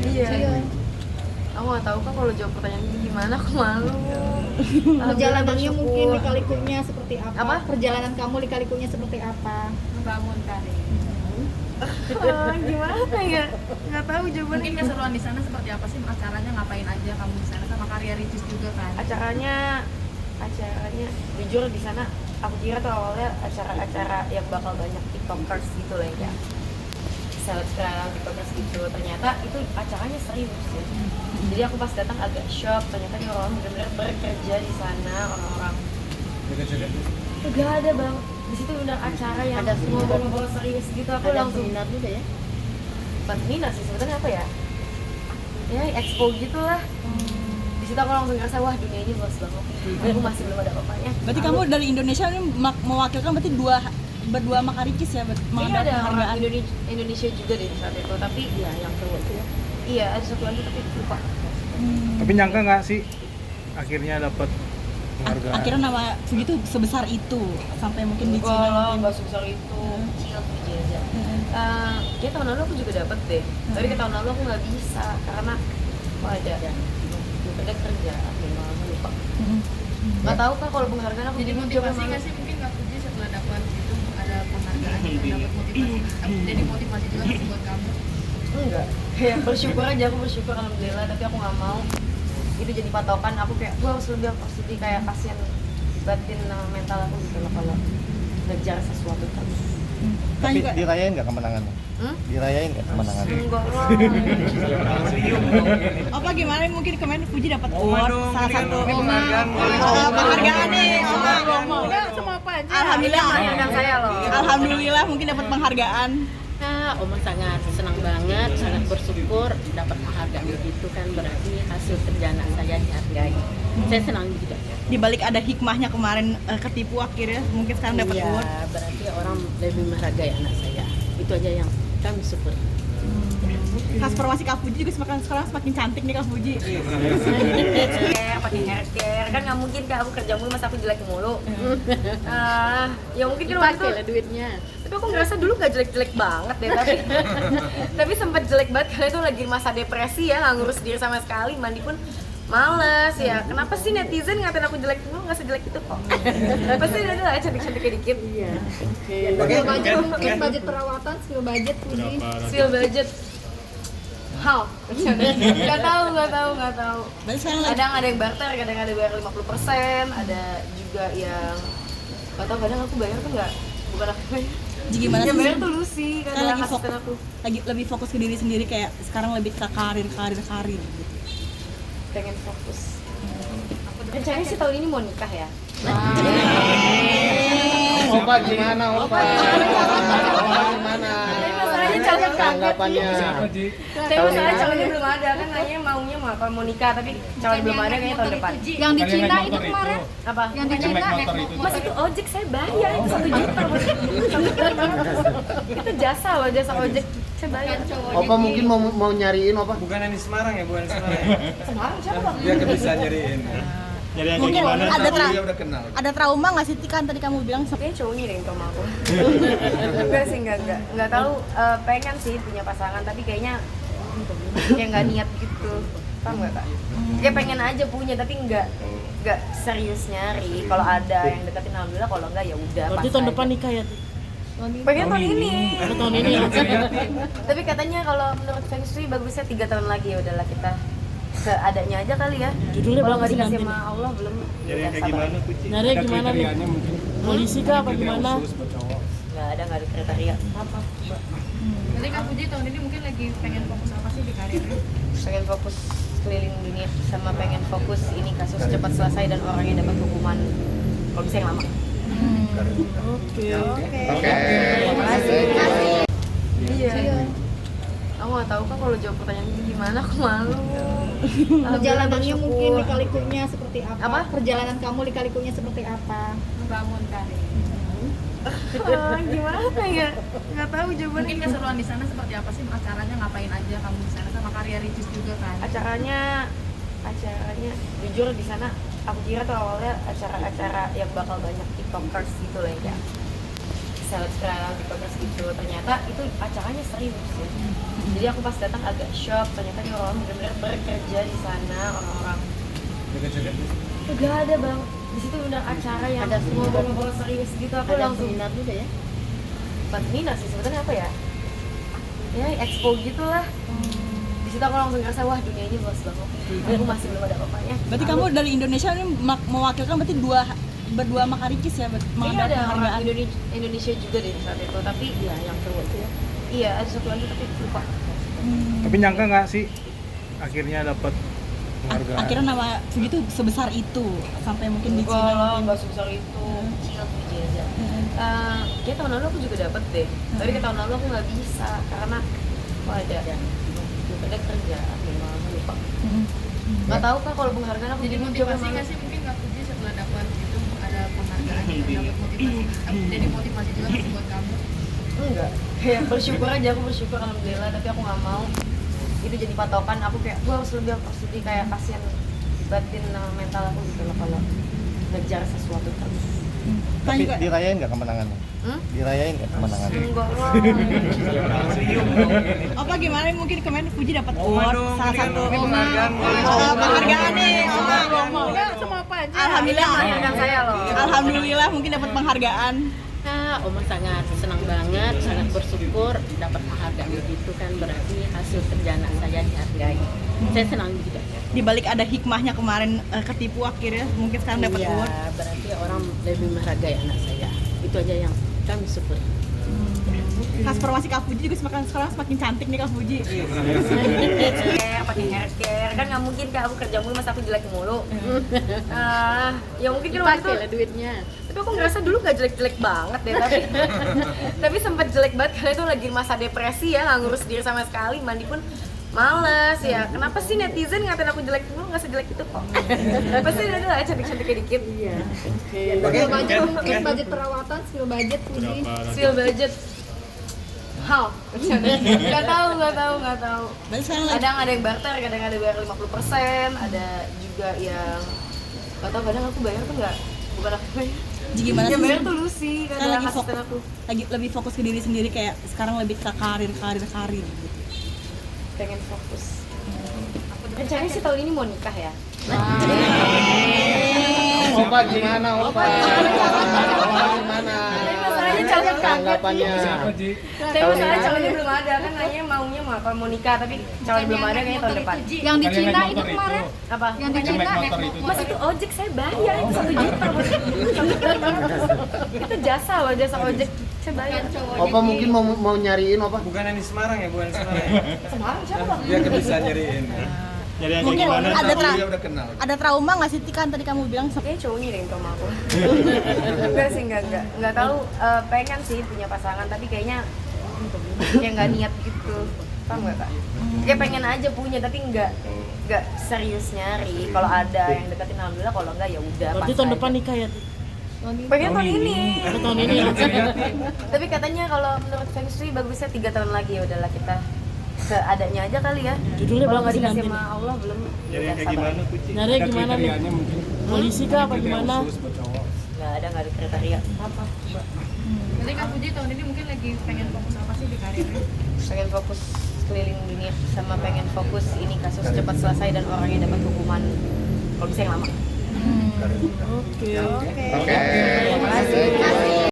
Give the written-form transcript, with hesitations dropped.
Iya. Aku nggak tahu kan kalau jawab pertanyaan ini gimana, aku malu. Perjalanannya mungkin lika-likunya seperti apa? Apa? Perjalanan kamu lika-likunya seperti apa? Membangun karir. Gimana ya? Nggak tahu jawabannya. Mungkin keseruan di sana seperti apa sih? Acaranya ngapain aja kamu di sana, sama karya Ricis juga kan? Acaranya jujur di sana aku kira tuh awalnya acara-acara yang bakal banyak tiktokers gitu lah ya, selebgram tiktokers gitu. Ternyata itu acaranya serius ya. Jadi aku pas datang agak shock, ternyata nih orang benar-benar bekerja di sana, orang-orang gak ada bang di situ undang acara yang Ada ngobrol-ngobrol serius gitu. Aku Ada langsung seminar juga ya? bukan seminar sih sebenarnya, apa ya, expo gitulah. Di situ aku langsung ngerasa wah dunia ini luas banget. Aku masih belum ada apa-apanya. Berarti kamu dari Indonesia ini mewakilkan berarti berdua sama Kak Ricis ya? Kayaknya ada orang Indonesia juga deh saat itu, tapi ya yang cowok itu ya. Iya, ada satu lagi tapi lupa. Tapi nyangka nggak sih akhirnya dapat penghargaan? Akhirnya nama segitu sebesar itu sampai mungkin di Cina. Kalau Mungkin. nggak sebesar itu, kecil tuh aja. Kayak tahun lalu aku juga dapet deh. Tapi ke tahun lalu aku nggak bisa karena ada kerjaan, aku lupa. Nggak tahu kak kalau penghargaan aku Jadi motivasi nggak sih mungkin Kak Puji setelah dapat itu ada penghargaan, dapat motivasi. Jadi motivasi juga nggak sih buat kamu? Enggak, kayak bersyukur aja, aku bersyukur alhamdulillah, tapi aku nggak mau itu jadi patokan. Aku kayak gua harus lebih kayak kasihan batin sama mental aku gitu loh kalau ngejar sesuatu terus. Tapi dirayain nggak kemenangannya? Dirayain nggak kemenangannya? Enggak lah. Apa gimana mungkin kemarin Puji dapat award salah satu penghargaan. penghargaan nih. Sama apa aja? Alhamdulillah Melahirkan saya loh. Alhamdulillah mungkin dapat penghargaan. Oma sangat senang banget, sangat bersyukur dapat penghargaan begitu kan, berarti hasil kerja anak saya dihargai. Saya senang juga. Di balik ada hikmahnya kemarin ketipu akhirnya mungkin sekarang dapat Iya, award. berarti orang lebih menghargai anak saya. Itu aja yang kami syukur. Transformasi Kak Puji juga sekarang semakin cantik nih Kak Puji. Pakai hair care kan nggak mungkin kak, aku kerja mulu masa aku jelek mulu. Ya mungkin kan waktu itu Dipakai lah duitnya. tapi aku ngerasa dulu gak jelek-jelek banget deh, tapi sempat jelek banget karena itu lagi masa depresi ya, nggak ngurus diri sama sekali, mandi pun males ya. Kenapa sih netizen ngatain aku jelek? Lu nggak sejelek itu kok. Pasti ada lah cantik-cantiknya dikit. Iya. Skill budget, mungkin budget perawatan, skill budget Puji. Skill budget. How? Nggak tahu. Berarti sekarang lagi Kadang ada yang barter, kadang ada bayar 50%, ada juga yang nggak tahu, kadang aku bayar tuh bukan aku bayar. gimana Yang sih? bayar tuh Lucy, Kan kadang lagi asisten aku. lagi lebih fokus ke diri sendiri, kayak sekarang lebih ke karir gitu. Pengen fokus. Rencananya sih tahun ini mau nikah ya. Opa gimana Opa? Opa gimana? Tapi masalahnya calonnya Tanggapannya? Tapi masalahnya calonnya belum ada, kan nanya maunya mau nikah tapi calon belum ada kayaknya tahun depan. Yang di Cina itu kemarin, Apa? yang di Cina Mas itu ojek saya bayar itu 1 juta. Itu jasa loh, jasa ojek saya bayar. Opa mungkin mau nyariin Opa? Bukan yang di Semarang ya, bukan di Semarang. Semarang siapa bang? Dia kan bisa nyariin. Jadi yang Mungkin gimana? ada Dia udah kenal. ada trauma nggak sih kan tadi kamu bilang Kayaknya cowoknya deh yang sama aku. Enggak sih, enggak tahu. Pengen sih punya pasangan tapi kayaknya kayak nggak niat gitu. Paham nggak kak? Kayak pengen aja punya tapi nggak serius nyari. Kalau ada yang deketin alhamdulillah, kalau enggak ya udah. Berarti pas tahun aja. depan nikah ya? Pengen tahun ini. Tahun ini ya? Tapi katanya kalau menurut Feng Shui bagusnya 3 tahun lagi, ya udahlah kita seadanya aja kali ya. Judulnya Kalau nggak bagus dikasih nanti. sama Allah belum. Jadi Udah, kayak sabar gimana aja. Puji? Nyari Ada gimana nih? kriterianya mungkin. Polisi kah apa gimana? Khusus buat cowok. Nggak ada kriteria. Apa? Jadi Kak Puji tahun ini mungkin lagi pengen fokus apa sih di karirnya? Pengen fokus keliling dunia sama pengen fokus ini kasus cepat selesai dan orangnya dapat hukuman kalau bisa yang lama. Oke. Terima kasih. Iya. Aku nggak tahu kan kalau jawab pertanyaan ini gimana, aku malu. perjalanannya mungkin lika-likunya seperti apa? Apa? Perjalanan kamu lika-likunya seperti apa? Membangun karir. Gimana ya? Nggak tahu jawabannya. Mungkin keseruan di sana seperti apa sih? Acaranya ngapain aja kamu di sana, sama karya Ricis juga kan? Acaranya jujur di sana aku kira tuh awalnya acara-acara yang bakal banyak tiktokers gitu lah ya, selebgram di podcast gitu. Ternyata itu acaranya serius ya. Jadi aku pas datang agak shock, ternyata nih orang benar-benar bekerja di sana, orang-orang. Gak ada bang, di situ udah acara yang Ada seminar. ngobrol-ngobrol serius gitu. Aku Ada langsung seminar juga ya. bukan seminar sih, sebetulnya apa ya? Ya expo gitulah. Di situ aku langsung ngerasa wah dunia ini luas banget. Aku masih belum ada apa-apanya. Berarti kamu dari Indonesia ini mewakilkan berarti berdua makarikis ya Kayaknya mengambil ada orang penghargaan. Indonesia juga deh saat itu, tapi Iya, yang cowok itu ya. iya ada satu lagi tapi lupa. Tapi nyangka nggak sih akhirnya dapat penghargaan? Akhirnya nama Fuji itu sebesar itu sampai mungkin di Enggak Cina. lah, mungkin. nggak sebesar itu. Kecil Fuji aja. Kayak tahun lalu aku juga dapet deh. Tapi ke tahun lalu aku nggak bisa karena ada kerjaan memang lupa. Nggak tahu kak kalau penghargaan aku Jadi motivasi nggak sih mungkin Kak Puji setelah dapat itu ada penghargaan gitu, dapat motivasi. Jadi motivasi juga nggak sih buat kamu? Enggak. Kayak bersyukur aja, aku bersyukur alhamdulillah, tapi aku nggak mau itu jadi patokan. Aku kayak gua harus lebih kayak kasihan batin sama mental aku gitu loh kalau ngejar sesuatu terus. Tapi dirayain nggak kemenangannya? Dirayain nggak kemenangannya? Enggak lah. Apa gimana mungkin kemarin Fuji dapat award salah satu penghargaan. penghargaan nih. Enggak, sama apa aja. Alhamdulillah. Melahirkan saya loh. Alhamdulillah mungkin dapat penghargaan. Oma sangat senang banget, sangat bersyukur dapat penghargaan begitu kan, berarti hasil kerja anak saya dihargai. Saya senang juga. Di balik ada hikmahnya kemarin ketipu akhirnya mungkin sekarang dapat Iya, award. berarti orang lebih menghargai anak saya. Itu aja yang kami syukuri. Transformasi Kak Fuji juga sekarang semakin cantik nih Kak Fuji. Pakai hair care kan nggak mungkin kak aku kerja mulu masa aku jelek mulu. Ya mungkin kan waktu Dipakai lah itu. duitnya. Tapi aku ngerasa dulu nggak jelek-jelek banget deh tapi sempat jelek banget karena itu lagi masa depresi ya, nggak ngurus diri sama sekali, mandi pun males ya. Kenapa sih netizen ngatain aku jelek mulu? Nggak sejelek itu kok. Pasti ada lah cantik-cantiknya dikit. Iya. Spill budget, mungkin budget perawatan, spill budget Puji. Spill budget. How? Nggak tahu. Berarti sekarang lagi Kadang ada yang barter, kadang ada bayar 50%, ada juga yang nggak tahu, kadang aku bayar tuh nggak, bukan aku bayar. gimana Yang sih? bayar tuh Lucy, Sekarang kadang lagi asisten aku. lagi lebih fokus ke diri sendiri, kayak sekarang lebih ke karir gitu. Pengen fokus. Rencananya sih tahun ini mau nikah ya. Opa gimana? Opa gimana? Tapi masalahnya calon Tanggapannya. Tapi masalahnya calonnya belum ada, kan nanya maunya mau apa, mau nikah tapi calon belum ada kayaknya tahun depan. Yang di Cina itu kemarin, Apa? yang di Cina Mas itu ojek saya bayar itu 1 juta Mas. Itu jasa loh, jasa ojek saya bayar. Opa mungkin mau nyariin Opa? Bukan yang di Semarang ya, bukan di Semarang. Semarang siapa? Dia kan bisa nyariin. Mungkin ada trauma nggak sih kan tadi kamu bilang Kayaknya cowoknya deh yang sama aku. Enggak sih, enggak tahu. Pengen sih punya pasangan tapi kayaknya kayak nggak niat gitu. Paham nggak kak? Kayak pengen aja punya tapi nggak serius nyari. Kalau ada yang deketin alhamdulillah, kalau enggak ya udah. Berarti pas tahun aja. depan nikah ya? Pengen tahun ini. Tahun ini ya? Tapi katanya kalau menurut Feng Shui bagusnya 3 tahun lagi, ya udahlah kita seadanya aja kali ya. Judulnya Kalau nggak bagus dikasih nanti sama Allah belum. Jadi ya kayak sabar. gimana Kuci? Nyari gimana nih? Polisi kah apa gimana? Nggak ada kriteria apa. Berarti Kak Puji tahun ini mungkin lagi pengen fokus apa sih di karirnya? Pengen fokus keliling dunia sama pengen fokus ini kasus cepat selesai dan orangnya dapat hukuman kalau bisa yang lama. Oke. Oke.